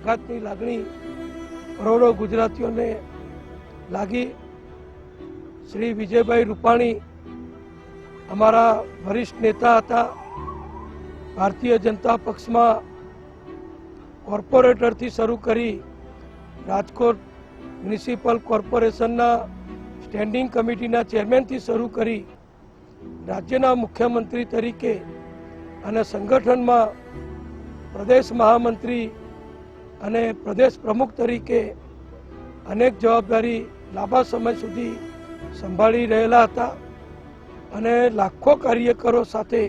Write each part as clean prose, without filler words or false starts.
આઘાતની લાગણી કરોડો ગુજરાતીઓને લાગી। શ્રી વિજયભાઈ રૂપાણી અમારા વરિષ્ઠ નેતા હતા। ભારતીય જનતા પક્ષમાં કોર્પોરેટરથી શરૂ કરી રાજકોટ મ્યુનિસિપલ કોર્પોરેશનના સ્ટેન્ડિંગ કમિટીના ચેરમેનથી શરૂ કરી રાજ્યના મુખ્યમંત્રી તરીકે અને સંગઠનમાં પ્રદેશ મહામંત્રી અને પ્રદેશ પ્રમુખ તરીકે અનેક જવાબદારી લાંબા સમય સુધી સંભાળી રહેલા હતા અને લાખો કાર્યકરો સાથે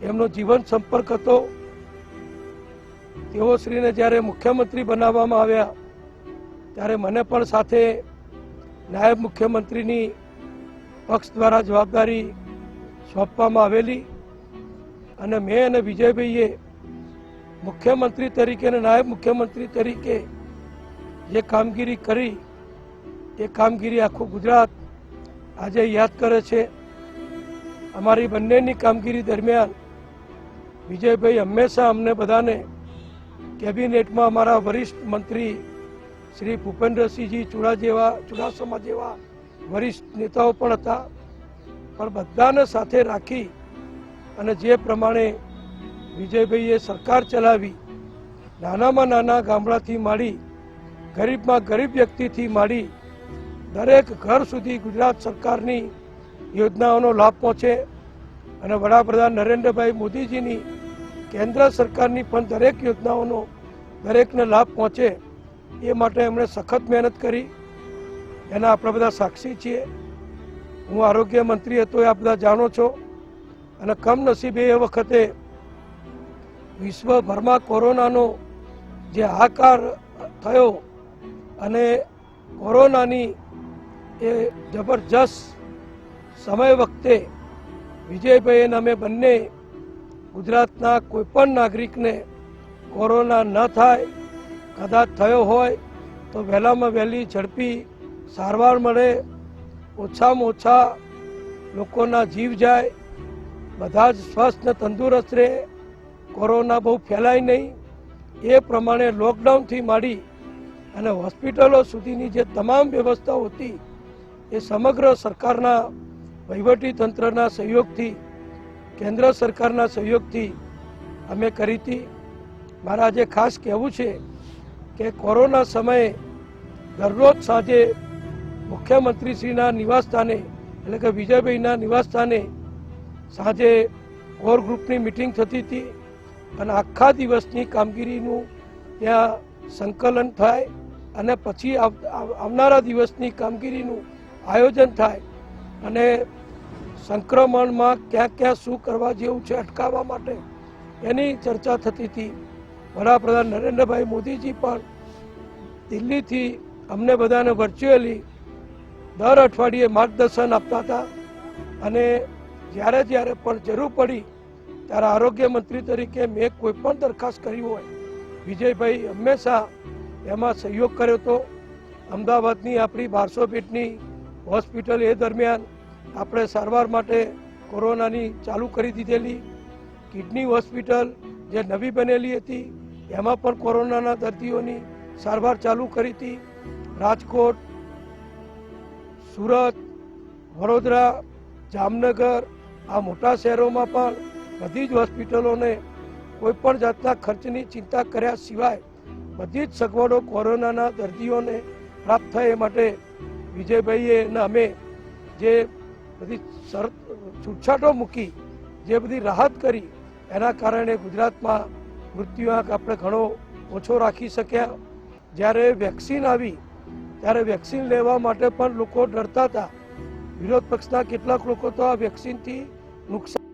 એમનો જીવન સંપર્ક હતો। તેઓ શ્રીને જ્યારે મુખ્યમંત્રી બનાવવામાં આવ્યા ત્યારે મને પણ સાથે નાયબ મુખ્યમંત્રીની પક્ષ દ્વારા જવાબદારી સોંપવામાં આવેલી અને મેં અને વિજયભાઈએ મુખ્યમંત્રી તરીકે અને નાયબ મુખ્યમંત્રી તરીકે જે કામગીરી કરી એ કામગીરી આખું ગુજરાત આજે યાદ કરે છે। અમારી બંનેની કામગીરી દરમિયાન વિજયભાઈ હંમેશા અમને બધાને કેબિનેટમાં અમારા વરિષ્ઠ મંત્રી શ્રી ભૂપેન્દ્રસિંહજી ચુડાસમા જેવા વરિષ્ઠ નેતાઓ પણ હતા, પણ બધાને સાથે રાખી અને જે પ્રમાણે વિજયભાઈએ સરકાર ચલાવી, નાનામાં નાના ગામડાથી માંડી ગરીબમાં ગરીબ વ્યક્તિથી માંડી દરેક ઘર સુધી ગુજરાત સરકારની યોજનાઓનો લાભ પહોંચે અને વડાપ્રધાન નરેન્દ્રભાઈ મોદીજીની કેન્દ્ર સરકારની પણ દરેક યોજનાઓનો દરેકને લાભ પહોંચે એ માટે એમણે સખત મહેનત કરી। એના આપણે બધા સાક્ષી છીએ। હું આરોગ્ય મંત્રી હતો એ આપ બધા જાણો છો અને કમનસીબે એ વખતે વિશ્વભરમાં કોરોનાનો જે હાહાકાર થયો અને કોરોનાની એ જબરજસ્ત સમય વખતે વિજયભાઈ અને અમે બંને ગુજરાતના કોઈપણ નાગરિકને કોરોના ન થાય, કદાચ થયો હોય તો વહેલામાં વહેલી ઝડપી સારવાર મળે, ઓછામાં ઓછા લોકોના જીવ જાય, બધા જ સ્વસ્થ ને તંદુરસ્ત રહે, કોરોના બહુ ફેલાય નહીં, એ પ્રમાણે લોકડાઉનથી માંડી અને હોસ્પિટલો સુધીની જે તમામ વ્યવસ્થાઓ હતી એ સમગ્ર સરકારના વહીવટી તંત્રના સહયોગથી, કેન્દ્ર સરકારના સહયોગથી અમે કરી હતી। મારે આજે ખાસ કહેવું છે કે કોરોના સમયે દરરોજ સાંજે મુખ્યમંત્રીશ્રીના નિવાસસ્થાને એટલે કે વિજયભાઈના નિવાસસ્થાને સાંજે કોર ગ્રુપની મિટિંગ થતી હતી અને આખા દિવસની કામગીરીનું ત્યાં સંકલન થાય અને પછી આવનારા દિવસની કામગીરીનું આયોજન થાય અને સંક્રમણમાં ક્યાં ક્યાં શું કરવા જેવું છે અટકાવવા માટે એની ચર્ચા થતી હતી। વડાપ્રધાન નરેન્દ્રભાઈ મોદીજી પણ દિલ્હીથી અમને બધાને વર્ચ્યુઅલી દર અઠવાડિયે માર્ગદર્શન આપતા હતા અને જ્યારે જ્યારે પણ જરૂર પડી ત્યારે આરોગ્ય મંત્રી તરીકે મેં કોઈ પણ દરખાસ્ત કરી હોય વિજયભાઈ હંમેશા એમાં સહયોગ કર્યો હતો। અમદાવાદની આપણી 1200 બેડની હોસ્પિટલ એ દરમિયાન આપણે સારવાર માટે કોરોનાની ચાલુ કરી દીધેલી। કિડની હોસ્પિટલ જે નવી બનેલી હતી એમાં પણ કોરોનાના દર્દીઓની સારવાર ચાલુ કરી હતી। રાજકોટ, સુરત, વડોદરા, જામનગર આ મોટા શહેરોમાં પણ બધી જ હોસ્પિટલોને કોઈ પણ જાતના ખર્ચની ચિંતા કર્યા સિવાય બધી જ સગવડો કોરોનાના દર્દીઓને પ્રાપ્ત થાય એ માટે વિજયભાઈએ અને અમે જે બધી છૂટછાટો મૂકી, જે બધી રાહત કરી એના કારણે ગુજરાતમાં મૃત્યુઆંક આપણે ઘણો ઓછો રાખી શક્યા। જ્યારે વેક્સિન આવી ત્યારે વેક્સિન લેવા માટે પણ લોકો ડરતા હતા। વિરોધ પક્ષના કેટલાક લોકો તો આ વેક્સિનથી નુકસાન